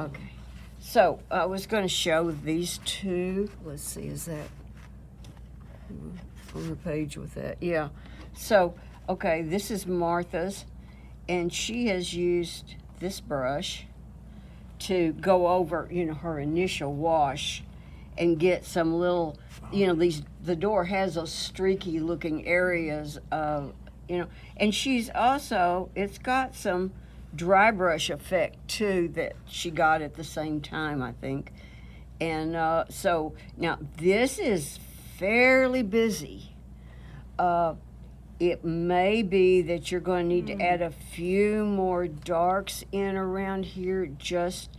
Okay. So I was going to show these two. Let's see, is that on the page with that? Yeah. So, okay, this is Martha's, and she has used this brush to go over, her initial wash and get some little, the door has those streaky looking areas of, and she's also, it's got some dry brush effect too that she got at the same time, I think. And so now this is fairly busy. It may be that you're going to need to add a few more darks in around here just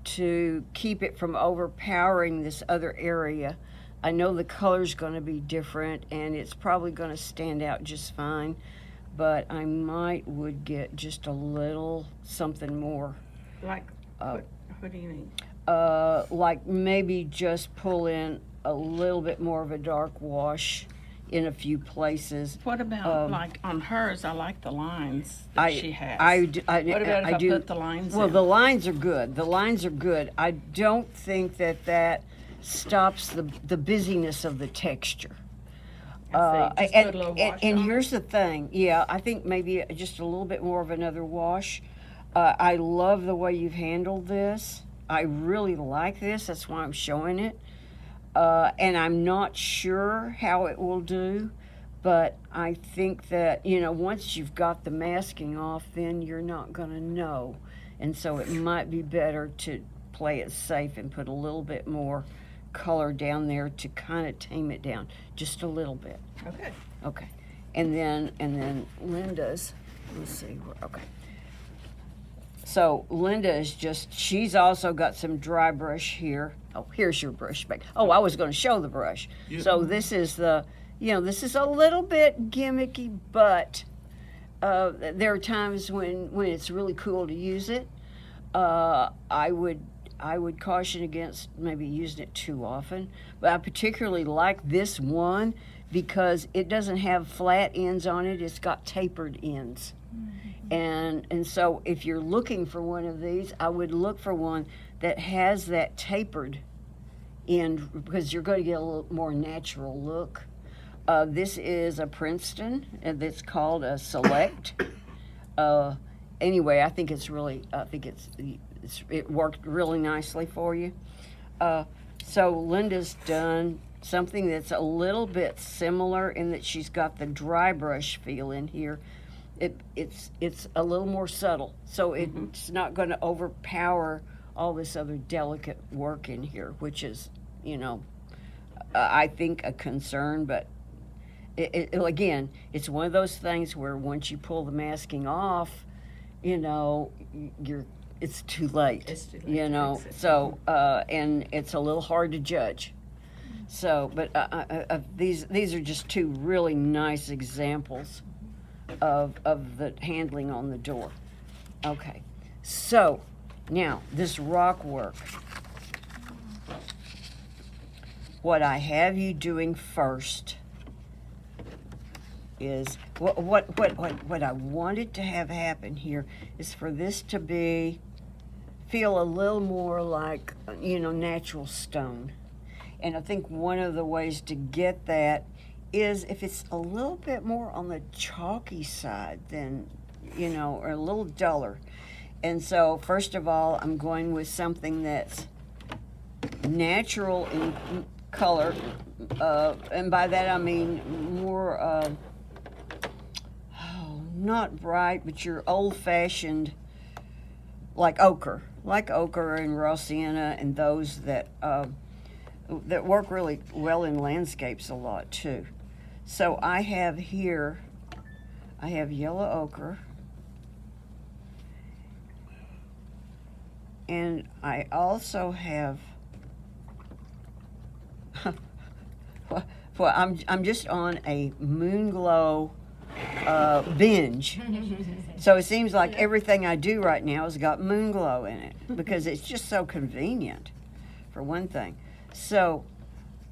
to keep it from overpowering this other area. I know the color's going to be different and it's probably going to stand out just fine, but I would get just a little something more. Like, what do you mean? Like maybe just pull in a little bit more of a dark wash in a few places. What about, like, on hers, I like the lines that she has. What What about if I put the lines in? Well, the lines are good. The lines are good. I don't think that stops the busyness of the texture. Just put a little wash and on here's the thing. Yeah, I think maybe just a little bit more of another wash. I love the way you've handled this. I really like this. That's why I'm showing it. And I'm not sure how it will do, but I think that, once you've got the masking off, then you're not going to know. And so it might be better to play it safe and put a little bit more color down there to kind of tame it down just a little bit. Okay. Okay. And then Linda's, let's see, okay. So Linda is she's also got some dry brush here. Oh, here's your brush back. Oh, I was going to show the brush. Yeah. So this is this is a little bit gimmicky, but there are times when it's really cool to use it. I would caution against maybe using it too often, but I particularly like this one because it doesn't have flat ends on it. It's got tapered ends. And so if you're looking for one of these, I would look for one that has that tapered end because you're going to get a little more natural look. This is a Princeton, and it's called a Select. Anyway, I think it worked really nicely for you. So Linda's done something that's a little bit similar in that she's got the dry brush feel in here. It's a little more subtle, so it's not going to overpower all this other delicate work in here, which is, I think a concern. But again, it's one of those things where once you pull the masking off, it's too late. It's too late. So and it's a little hard to judge. So, but these are just two really nice examples of the handling on the door. Okay, so now this rock work. What I have you doing first is what I wanted to have happen here is for this to feel a little more like natural stone. And I think one of the ways to get that is if it's a little bit more on the chalky side than, or a little duller. And so, first of all, I'm going with something that's natural in color, and by that I mean more, not bright, but your old-fashioned, like ochre and raw sienna, and those that work really well in landscapes a lot too. So I have yellow ochre, and I also have well, I'm just on a Moonglow binge. So it seems like everything I do right now has got Moonglow in it because it's just so convenient, for one thing. So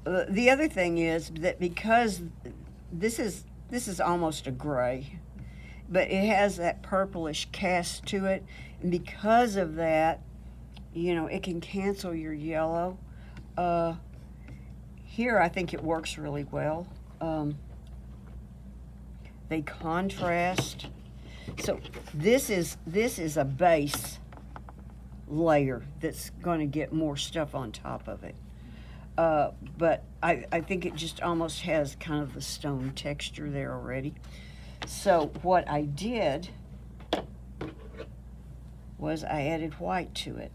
the other thing is that because this is almost a gray, but it has that purplish cast to it, and because of that, it can cancel your yellow. Here I think it works really well. They contrast. So this is a base layer that's going to get more stuff on top of it. But I think it just almost has kind of the stone texture there already. So what I did was I added white to it.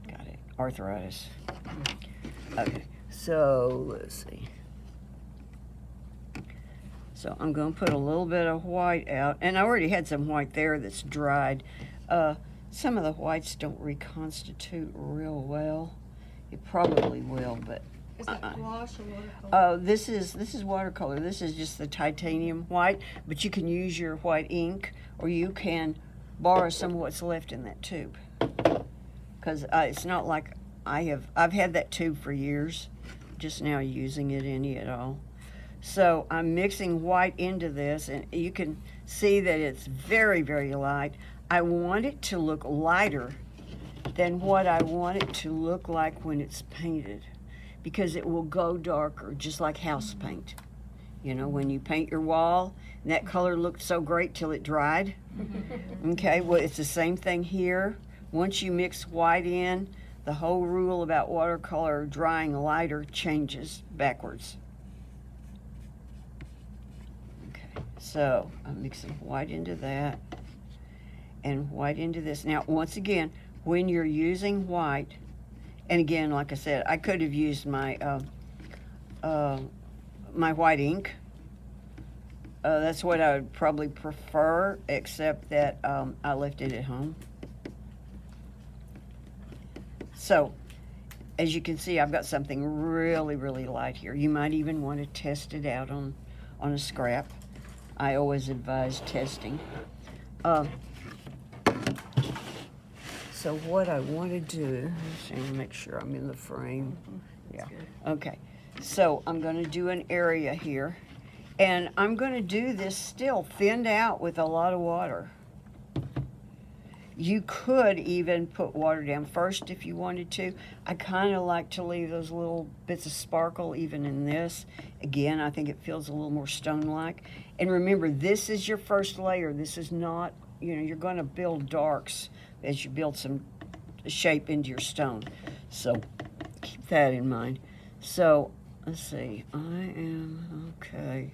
Got it. Arthritis. Okay, so let's see. So I'm going to put a little bit of white out, and I already had some white there that's dried. Some of the whites don't reconstitute real well. It probably will, but Is that gouache or watercolor? this is watercolor. This is just the titanium white, but you can use your white ink, or you can borrow some of what's left in that tube. Because it's not like I've had that tube for years, just now using it any at all. So I'm mixing white into this, and you can see that it's very, very light. I want it to look lighter than what I want it to look like when it's painted, because it will go darker, just like house paint. When you paint your wall, and that color looked so great till it dried. Okay, well, it's the same thing here. Once you mix white in, the whole rule about watercolor drying lighter changes backwards. So I'm mixing white into that and white into this. Now, once again, when you're using white, and again, like I said, I could have used my my white ink. That's what I would probably prefer, except that I left it at home. So, as you can see, I've got something really, really light here. You might even want to test it out on a scrap. I always advise testing. So what I want to do, let's see, make sure I'm in the frame. Yeah. Okay. So I'm going to do an area here, and I'm going to do this still thinned out with a lot of water. You could even put water down first if you wanted to. I kind of like to leave those little bits of sparkle even in this. Again, I think it feels a little more stone-like. And remember, this is your first layer. This is not, you're going to build darks as you build some shape into your stone. So keep that in mind. So let's see, I am, okay.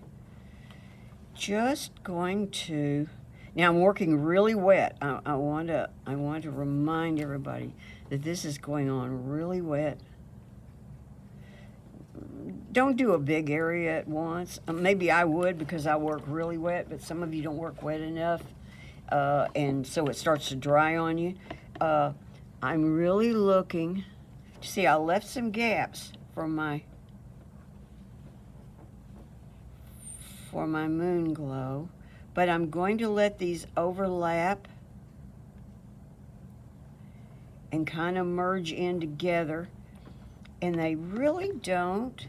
Just going to, now I'm working really wet. I want to remind everybody that this is going on really wet. Don't do a big area at once. Maybe I would, because I work really wet, but some of you don't work wet enough, and so it starts to dry on you. I'm really looking. See, I left some gaps for my moon glow, but I'm going to let these overlap and kind of merge in together, and they really don't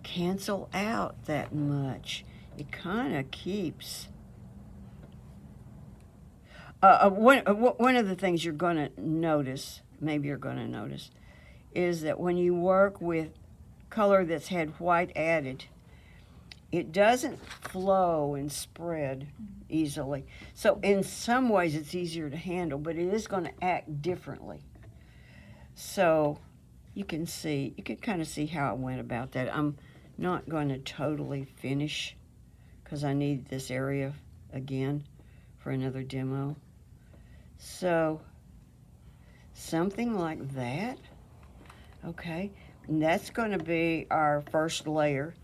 cancel out that much. It kind of keeps. One of the things you're going to notice, maybe you're going to notice, is that when you work with color that's had white added, it doesn't flow and spread easily. So in some ways it's easier to handle, but it is going to act differently. So you can kind of see how I went about that. I'm not going to totally finish because I need this area again for another demo. So something like that. Okay, and that's going to be our first layer.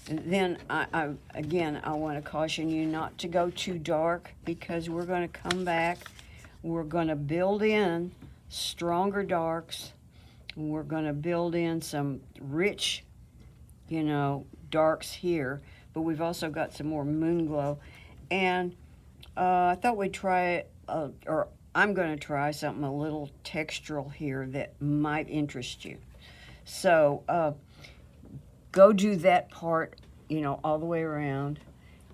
And then I want to caution you not to go too dark, because we're going to come back. We're going to build in stronger darks. And we're going to build in some rich, darks here. But we've also got some more moon glow. And I thought we'd try, or I'm going to try something a little textural here that might interest you. So go do that part, all the way around.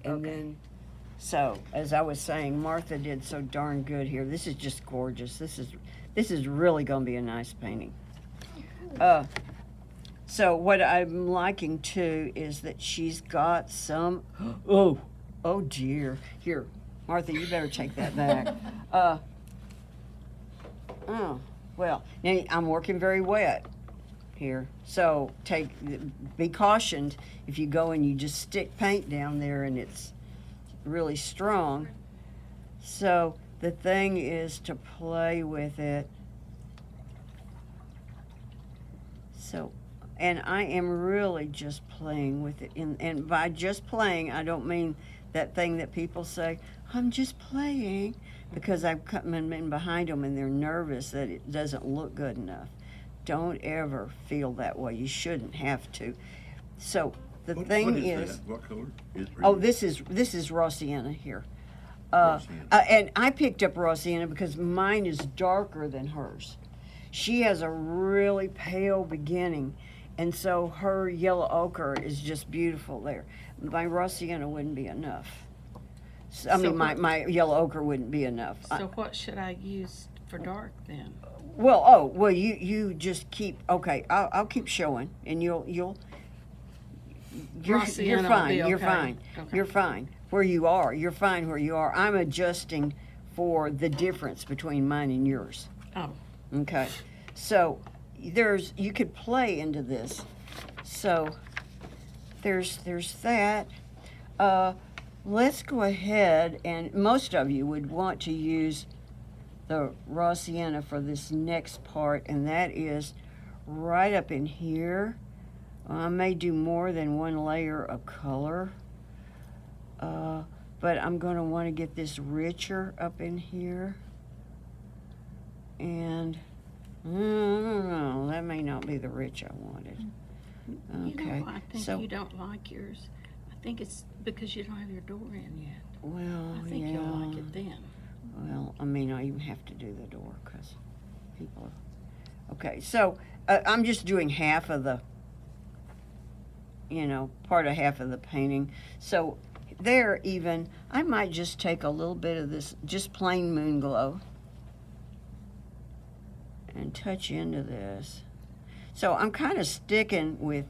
And Okay. then, so, as I was saying, Martha did so darn good here. This is just gorgeous. This is really gonna be a nice painting. So what I'm liking too is that she's got some, oh dear. Here, Martha, you better take that back. Oh, well, now I'm working very wet here. So be cautioned if you go and you just stick paint down there and it's really strong. So the thing is to play with it. So, and I am really just playing with it. And by just playing, I don't mean that thing that people say, I'm just playing, because I've come in behind them and they're nervous that it doesn't look good enough. Don't ever feel that way. You shouldn't have to. So the thing what is, that? What color is oh, this is raw sienna here. And I picked up raw sienna because mine is darker than hers. She has a really pale beginning, and so her yellow ochre is just beautiful there. My raw sienna wouldn't be enough. I mean, my yellow ochre wouldn't be enough. So what should I use for dark then? Well, you just keep, okay, I'll keep showing, and you're Rossiana will fine, be you're okay. fine, Okay. you're fine where you are, you're fine where you are. I'm adjusting for the difference between mine and yours. Oh, Okay, so you could play into this. So there's that. Let's go ahead, and most of you would want to use the raw sienna for this next part, and that is right up in here. I may do more than one layer of color, but I'm going to want to get this richer up in here. And no, that may not be the rich I wanted. Okay, I think so you don't like yours. I think it's because you don't have your door in yet. well, I think yeah. you'll like it then. Well, I mean, I even have to do the door because people. Okay, so I'm just doing half of the, part of half of the painting. So there, even I might just take a little bit of this, just plain moon glow, and touch into this. So I'm kind of sticking with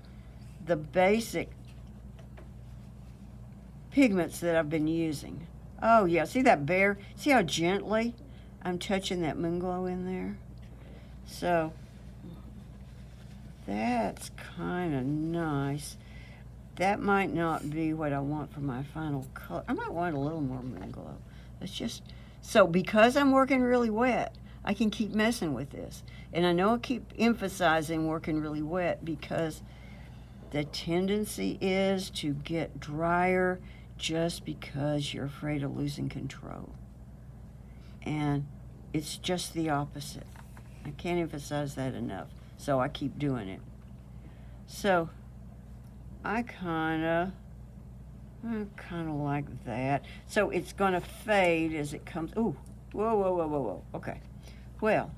the basic pigments that I've been using. Oh yeah, see that bear? See how gently I'm touching that moon glow in there? So that's kind of nice. That might not be what I want for my final color. I might want a little more moon glow. It's just, so because I'm working really wet, I can keep messing with this. And I know I keep emphasizing working really wet because the tendency is to get drier just because you're afraid of losing control. And it's just the opposite. I can't emphasize that enough. So I keep doing it. So I kind of like that. So it's going to fade as it comes. Ooh, whoa. Okay. Well,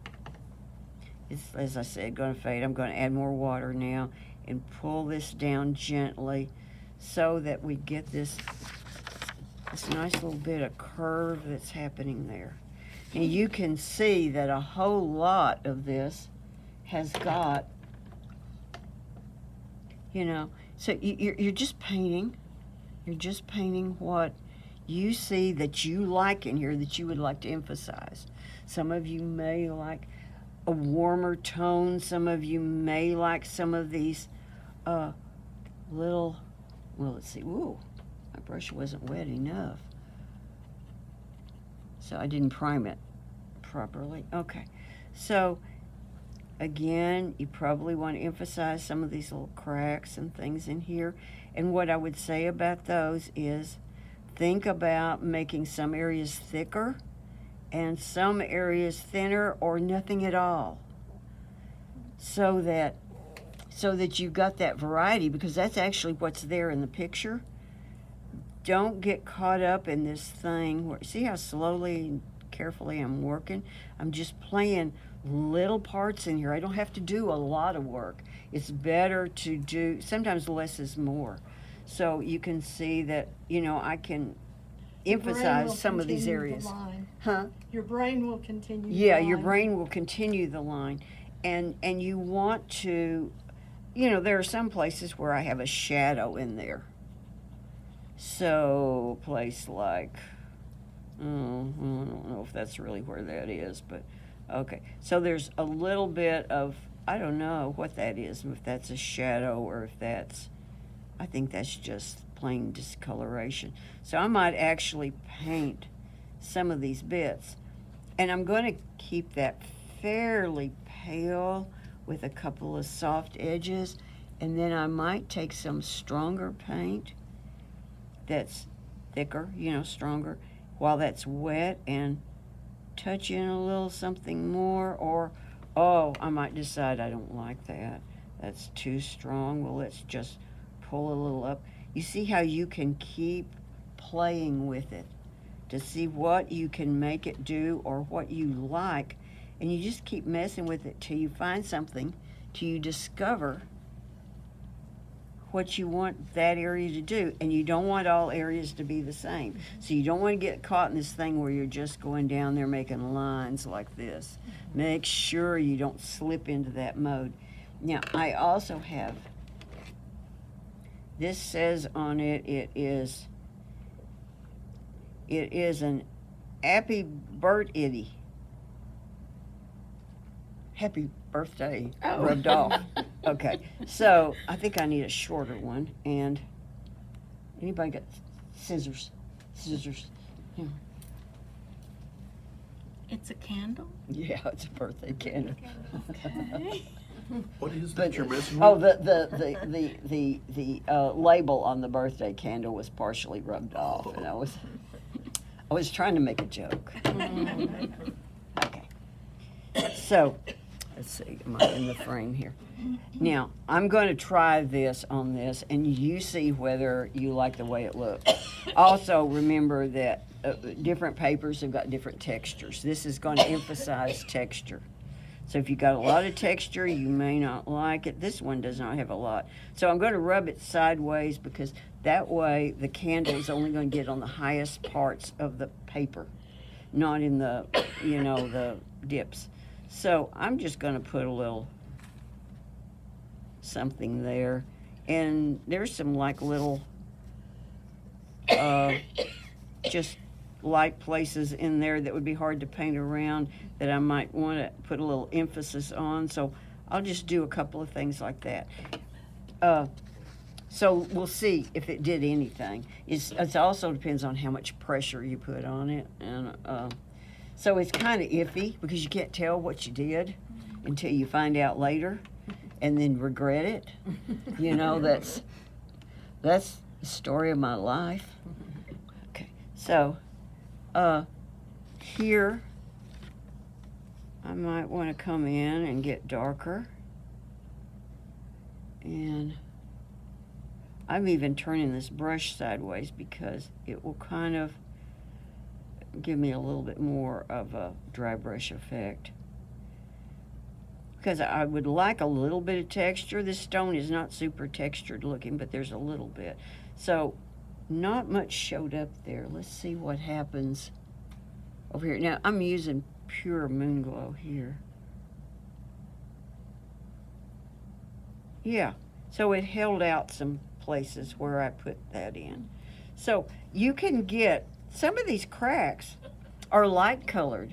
it's, as I said, going to fade. I'm going to add more water now and pull this down gently so that we get this nice little bit of curve that's happening there. And you can see that a whole lot of this has got, so you're just painting. You're just painting what you see that you like in here that you would like to emphasize. Some of you may like a warmer tone. Some of you may like some of these little, well, let's see. Ooh, my brush wasn't wet enough. So I didn't prime it properly. Okay. So again, you probably want to emphasize some of these little cracks and things in here. And what I would say about those is think about making some areas thicker and some areas thinner or nothing at all. So that you've got that variety, because that's actually what's there in the picture. Don't get caught up in this thing where, see how slowly and carefully I'm working? I'm just playing little parts in here. I don't have to do a lot of work. It's better to do, sometimes less is more. So you can see that, you know, I can Your brain will emphasize some of these continue the areas. line. Huh? Your brain will continue. the Yeah, your line. brain will continue the line. And you want to, you know, there are some places where I have a shadow in there. So, a place like, I don't know if that's really where that is, but okay. So there's a little bit of, I don't know what that is, if that's a shadow or if that's, I think that's just plain discoloration. So I might actually paint some of these bits. And I'm going to keep that fairly pale with a couple of soft edges. And then I might take some stronger paint that's thicker, you know, stronger, while that's wet and touch in a little something more. Or, oh, I might decide I don't like that. That's too strong. Well, let's just pull a little up. You see how you can keep playing with it to see what you can make it do or what you like, and you just keep messing with it till you find something, till you discover what you want that area to do. And you don't want all areas to be the same. So you don't want to get caught in this thing where you're just going down there making lines like this. Make sure you don't slip into that mode. Now, I also have, this says on it, it is an Happy Birthday. Happy birthday Oh. rubbed off. Okay, so I think I need a shorter one. And anybody got scissors? Scissors. It's a candle? Yeah, it's a birthday candle. What is that you're messing with? Oh, the label on the birthday candle was partially rubbed off, and I was trying to make a joke. Okay. So, let's see, am I in the frame here? Now, I'm going to try this on this, and you see whether you like the way it looks. Also, remember that different papers have got different textures. This is going to emphasize texture. So if you got a lot of texture, you may not like it. This one does not have a lot. So I'm going to rub it sideways because that way the candle is only going to get on the highest parts of the paper, not in the, you know, the dips. So I'm just going to put a little something there. And there's some like little, just light places in there that would be hard to paint around that I might want to put a little emphasis on. So I'll just do a couple of things like that. So we'll see if it did anything. It also depends on how much pressure you put on it. And so it's kind of iffy because you can't tell what you did until you find out later and then regret it. You know, that's the story of my life. Okay, so here I might want to come in and get darker, and I'm even turning this brush sideways because it will kind of give me a little bit more of a dry brush effect, because I would like a little bit of texture. This stone is not super textured looking, but there's a little bit. So not much showed up there. Let's see what happens over here. Now I'm using pure moon glow here. Yeah, so it held out some places where I put that in. So you can get, some of these cracks are light colored.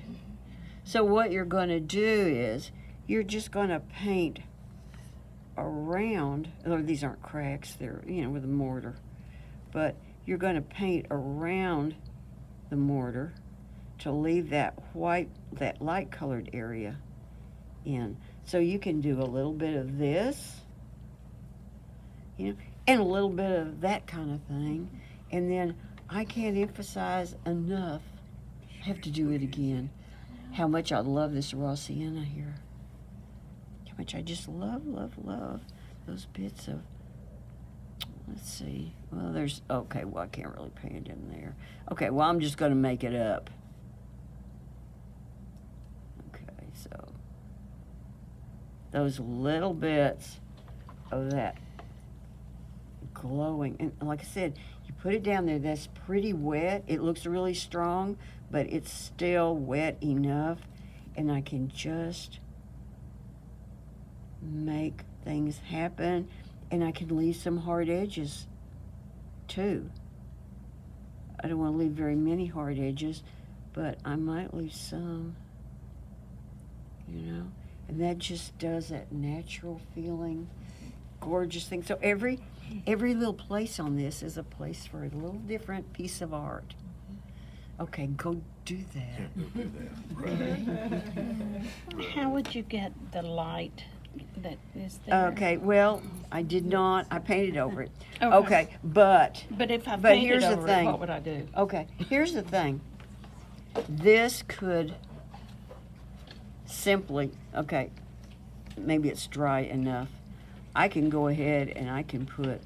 So what you're going to do is you're just going to paint around, or these aren't cracks, they're, you know, with a mortar, but you're going to paint around the mortar to leave that white, that light colored area in. So you can do a little bit of this, you know, and a little bit of that kind of thing. And then I can't emphasize enough, I have to do it again, how much I love this raw sienna here. How much I just love those bits of, let's see, well there's, okay, well I can't really paint in there. Okay, well I'm just gonna make it up. Okay, so those little bits of that glowing. And like I said, you put it down there, that's pretty wet. It looks really strong, but it's still wet enough. And I can just make things happen. And I can leave some hard edges too. I don't want to leave very many hard edges, but I might leave some, you know, and that just does that natural feeling, gorgeous thing. So every little place on this is a place for a little different piece of art. Okay, go do that. How would you get the light that is there? Okay, well, I did not, I painted over it. Okay. Okay, but But if I But painted here's the over thing. it, what would I do? okay, here's the thing. This could simply, okay, maybe it's dry enough. I can go ahead and I can put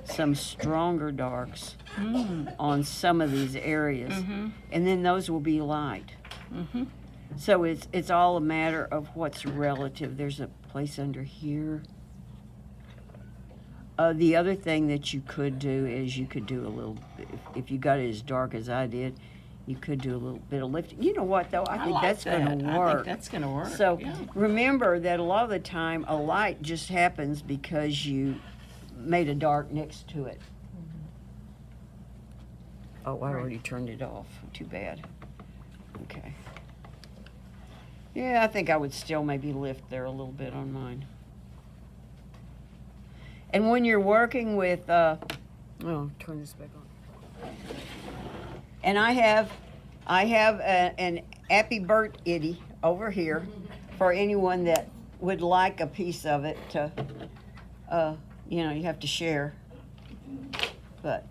some stronger darks on some of these areas, and then those will be light. So it's all a matter of what's relative. There's a place under here. The other thing that you could do is you could do a little, if you got it as dark as I did, you could do a little bit of lifting. You know what though? I think like that's going that. to I work. think that's going to work. So yeah. remember that a lot of the time a light just happens because you made a dark next to it. Oh, I already turned it off. Too bad. Okay. Yeah, I think I would still maybe lift there a little bit on mine. And when you're working with, oh, turn this back on. And I have an Appy Burt Itty over here for anyone that would like a piece of it to, you know, you have to share. But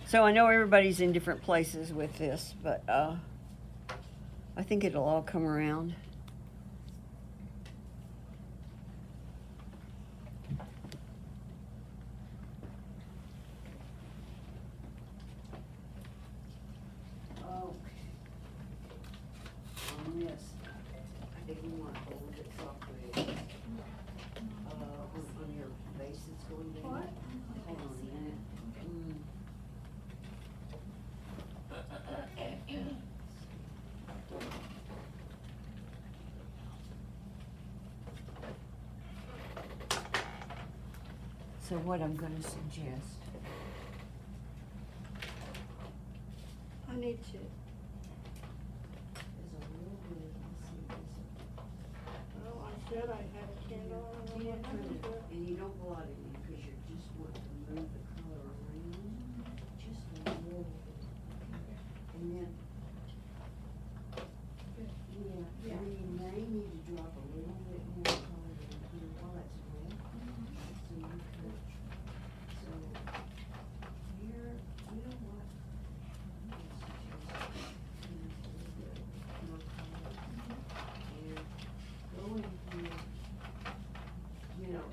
so I know everybody's in different places with this, but I think it'll all come around. On this, I think we want to hold it softly. On your base it's going down. What? Hold on a minute. So what I'm gonna suggest, I need to. is a little bit, let's see this. Oh, I said I had a candle and I Yeah, went turn it, to it. and you don't blot it in, because you just want to move the color around, just a little bit. And then, yeah, you may need to drop a little bit more color in here while it's wet. So you could, so, here, you know what? Go in here, you know,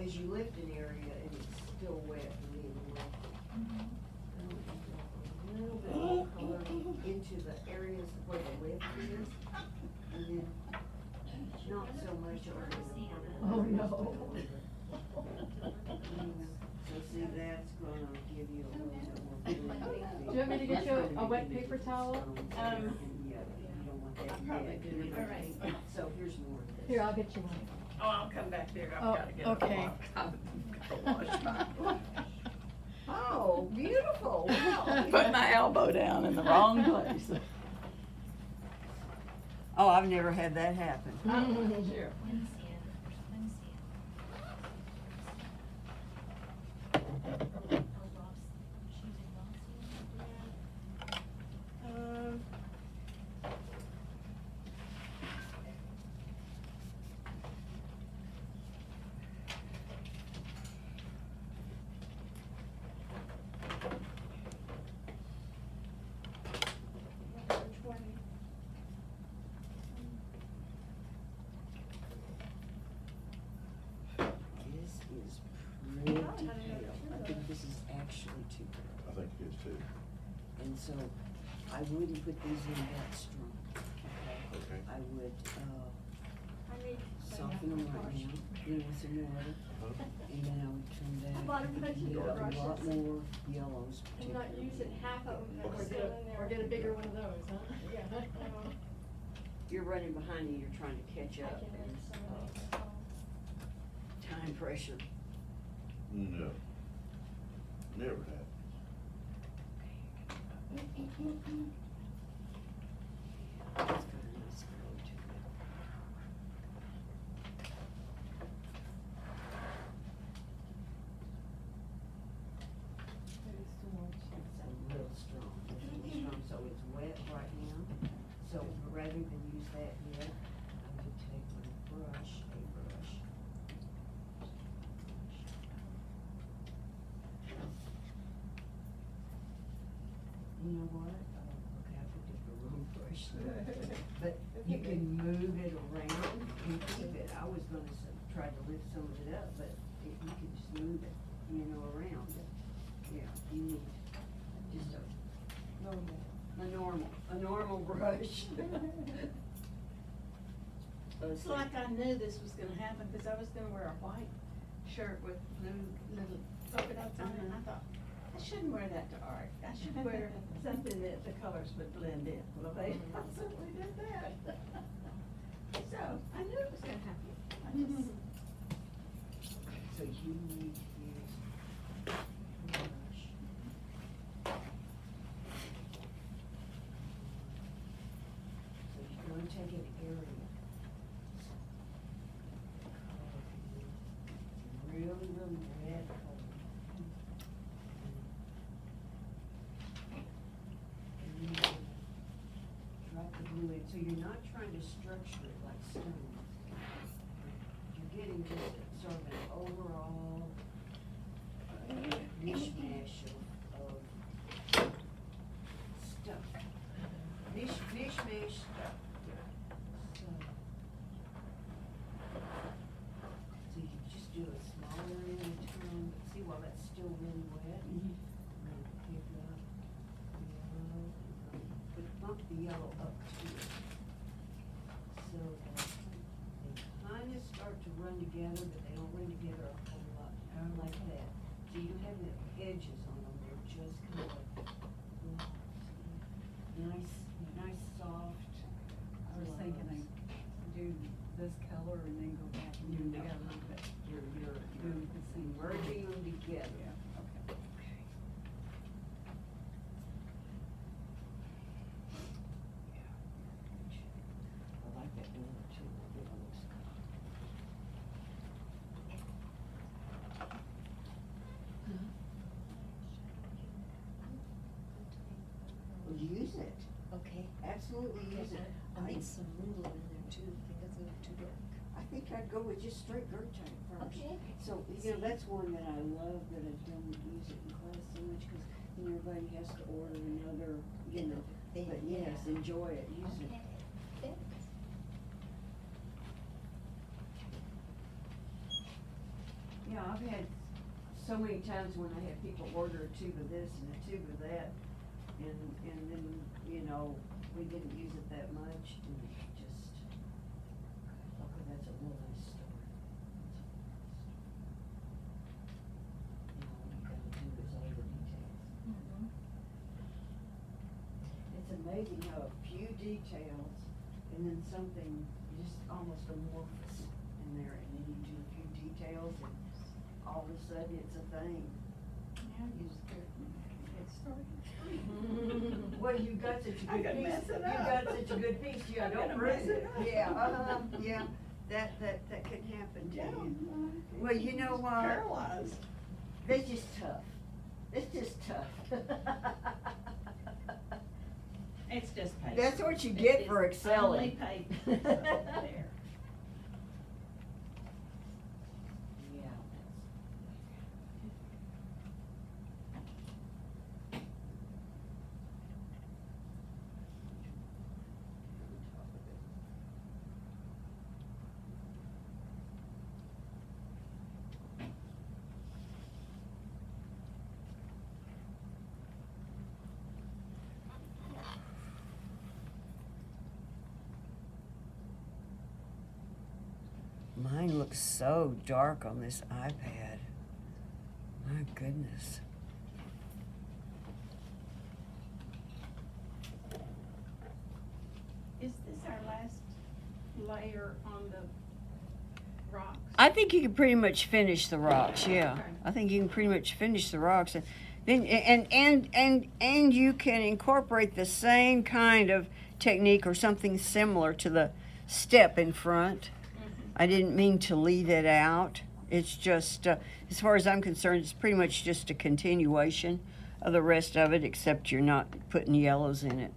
as you lift an area and it's still wet, you need to lift it. A little bit more color into the areas where the lift is, and then not so much over the. Oh, no. So see, that's gonna give you a little bit more. Do you want me to get you a wet paper towel? Yeah, you don't want that. probably do. All right. So here's more of this. Here, I'll get you one. Oh, I'll come back there. Oh, okay. Oh, beautiful, wow. Put my elbow down in the wrong place. Oh, I've never had that happen. Sure. This is pretty pale. I think this is actually too pale. I think it is too. And so I wouldn't put these in that strong, okay? Okay. I would, I need. soften them right now, then with some water, Huh? and then I would trim I back. bought a bunch of Get little a lot brushes. more yellows And not particularly. using half of them that were Okay. still in there. Or get a bigger one of those, huh? Yeah. You're running behind and you're trying to catch I up can and, make some of these. time pressure. No. Never happened. It's got a nice curl to it. It's a little strong, so it's wet right now. So rather than use that yet, I would take my brush, You know what? Okay, I picked up the wrong brush. But you can move it around and keep it. I was gonna try to lift some of it up, but you can just move it, around. Yeah, you need just a normal brush. It's like I knew this was gonna happen, cause I was gonna wear a white shirt with blue little polka dots on it, and I thought, I shouldn't wear that to art, I should wear something that the colors would blend in. Well, they absolutely did that. So, I knew it was gonna happen. I just, So you need to use a brush. So you're gonna take an area. Really, really red color. And then you're gonna drop the blue in, so you're not trying to structure it like stone. You're getting just sort of an overall mishmash of stuff. Mishmash stuff. So you can just do a small area at a time, but see while that's still really wet, and then pick up the yellow, but bump the yellow up to it. So that they kinda start to run together, but they don't run together a whole lot, like that. So you don't have the edges on them, they're just kind of nice, soft. I was thinking lines. I do this color and then go back and do the other, but You're doing the same. merging them together. Yeah, okay. I like that one too, I think it looks good. Well, use it, Okay, absolutely use it. I need some noodle in there too, I think that's a little too dark. I think I'd go with just straight Gertrude first. Okay. So, that's one that I love, that I don't use it in class so much, cause then everybody has to order another, Thing, but yes, yeah. enjoy it, use it. Okay, thanks. Yeah, I've had so many times when I had people order a tube of this and a tube of that, and then, we didn't use it that much, and it just, okay, that's a real nice story. Now, what you gotta do is all the details. Mhm. It's amazing how a few details, and then something just almost amorphous in there, and then you do a few details, and all of a sudden, it's a thing. yeah, you just get started. Well, you got such a I good could piece, mess you it got up. such a good piece, yeah, I'm don't gonna ruin mess it. it up. Yeah, yeah, that could happen to Yeah. you. Well, you know what? Paralyzed. That's just tough. It's just tough. It's just paper. That's what you get It for is excelling. Only paper. There. Yeah. line looks so dark on this iPad. My goodness. Is this our last layer on the rocks? I think you can pretty much finish the rocks, yeah. Okay. I think you can pretty much finish the rocks. And then and you can incorporate the same kind of technique or something similar to the step in front. I didn't mean to leave it out. It's just, as far as I'm concerned, it's pretty much just a continuation of the rest of it, except you're not putting yellows in it.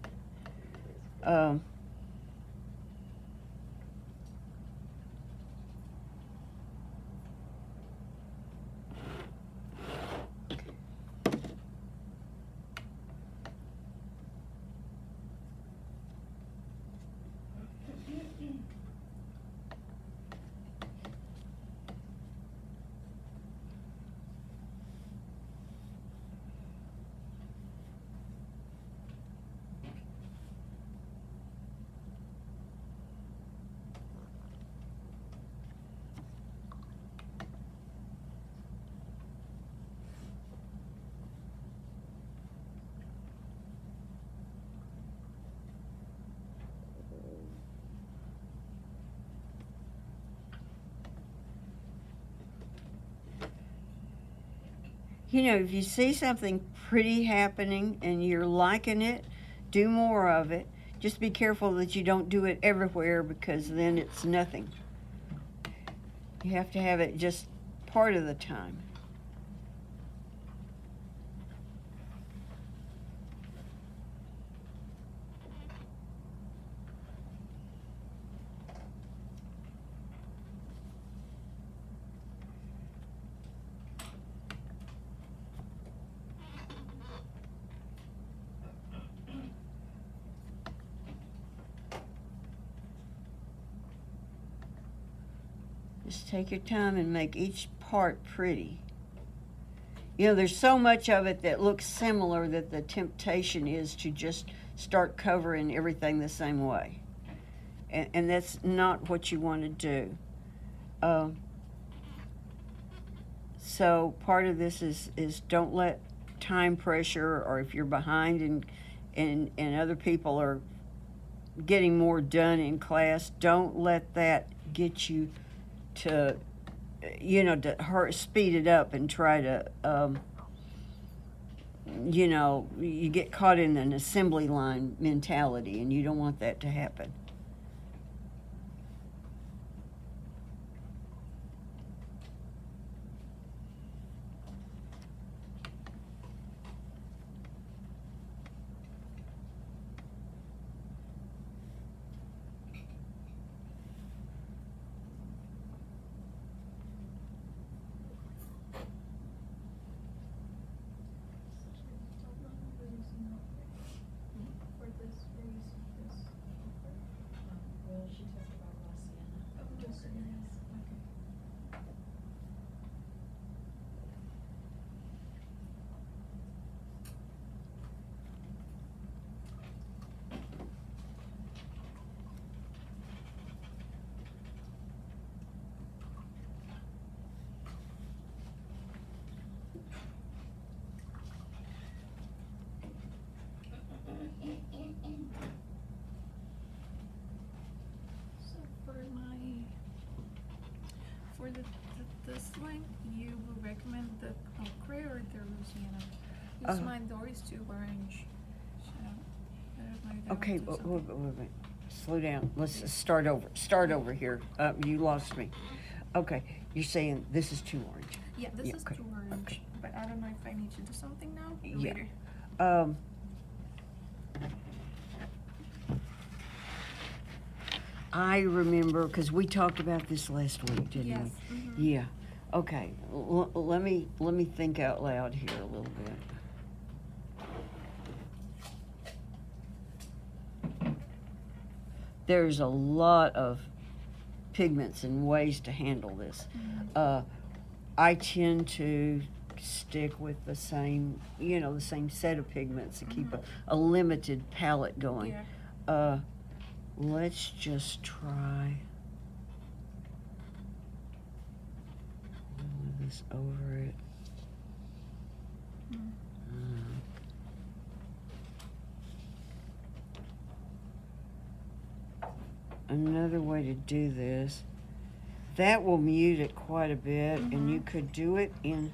You know, if you see something pretty happening and you're liking it, do more of it. Just be careful that you don't do it everywhere, because then it's nothing. You have to have it just part of the time. Just take your time and make each part pretty. You know, there's so much of it that looks similar that the temptation is to just start covering everything the same way. And that's not what you want to do. So part of this is don't let time pressure, or if you're behind and other people are getting more done in class, don't let that get you to, you know, to speed it up and try to, you know, you get caught in an assembly line mentality, and you don't want that to happen. Well, she talked about La Sienna. Just so you know. So for this line, you would recommend the gray or the Louisiana? Because my door is too orange. So I don't know if that Okay, would do wait, something. wait. Slow down. Let's start over. Start over here. You lost me. Okay, you're saying this is too orange. Yeah, this is okay, too orange. okay. But I don't know if I need to do something now or Yeah. later. I remember, because we talked about this last week, didn't Yes. we? Mhm. Yeah. Okay. Let me think out loud here a little bit. There's a lot of pigments and ways to handle this. I tend to stick with the same, you know, the same set of pigments to keep a limited palette going. Yeah. Let's just try. this over it. Another way to do this, that will mute it quite a bit, and you could do it in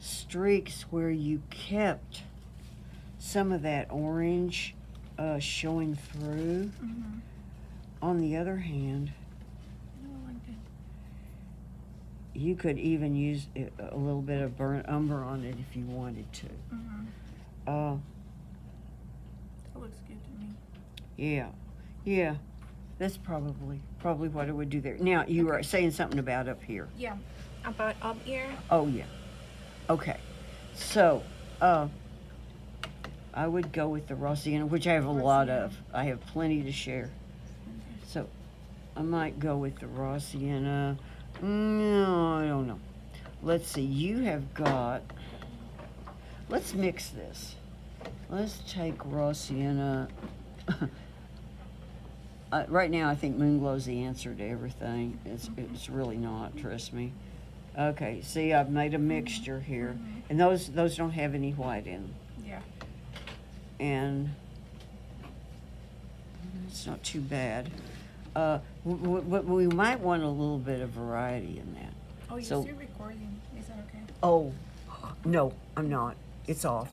streaks where you kept some of that orange showing through. On the other hand, No, like that. you could even use a little bit of burnt umber on it if you wanted to. Uh, That looks good to me. yeah, that's probably what I would do there. Now, you were saying something about up here. Yeah, about up here. Oh, yeah. Okay. So, I would go with the raw sienna, which I have a lot of. I have plenty to share. So, I might go with the raw sienna. No, I don't know. Let's see. You have got. Let's mix this. Let's take raw sienna. Right now, I think Moonglow's the answer to everything. It's really not. Trust me. Okay. See, I've made a mixture here, and those don't have any white in them, Yeah. and it's not too bad. We might want a little bit of variety in that. Oh, you're So- still recording. Is that okay? Oh, no, I'm not. It's off.